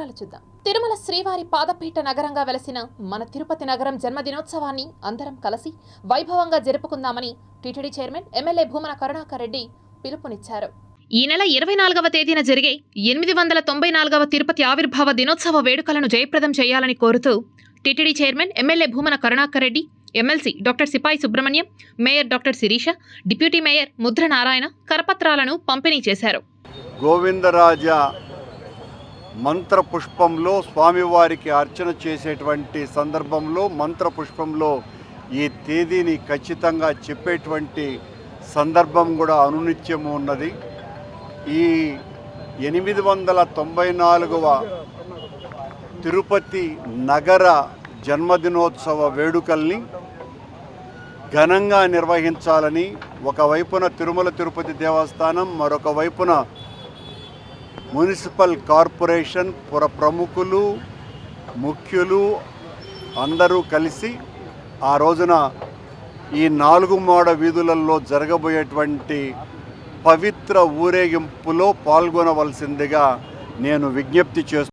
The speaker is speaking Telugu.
వివరాలు చూద్దాం. తిరుమల శ్రీవారి పాదపీఠ నగరంగా వెలసిన మన తిరుపతి నగరం జన్మదినోత్సవాన్ని అందరం కలిసి వైభవంగా జరుపుకుందామని TTD chairman MLA Bhumana Karunakar Reddy పిలుపునిచ్చారు. ఈ నెల 24వ తేదీన జరిగే 894వ తిరుపతి ఆవిర్భావ దినోత్సవ వేడుకలను జయప్రదం చేయాలని కోరుతూ TTD chairman MLA Bhumana Karunakar Reddy, MLC doctor Sipai Subrahmanyam, mayor doctor Sirisha, deputy mayor Mudra Narayana కరపత్రాలను పంపిణీ చేశారు. గోవిందరాజ మంత్రపుష్పంలో స్వామివారికి అర్చన చేసేటువంటి సందర్భంలో మంత్రపుష్పంలో ఈ తేదీని ఖచ్చితంగా చెప్పేటువంటి సందర్భం కూడా అనునిత్యము ఉన్నది. ఈ 894వ తిరుపతి నగర జన్మదినోత్సవ వేడుకల్ని ఘనంగా నిర్వహించాలని ఒకవైపున తిరుమల తిరుపతి దేవస్థానం, మరొక వైపున మున్సిపల్ కార్పొరేషన్ పుర ప్రముఖులు, ముఖ్యులు అందరూ కలిసి ఆ రోజున ఈ 4 మాడ వీధులలో జరగబోయేటువంటి పవిత్ర ఊరేగింపులో పాల్గొనవలసిందిగా నేను విజ్ఞప్తి చేస్తున్నాను.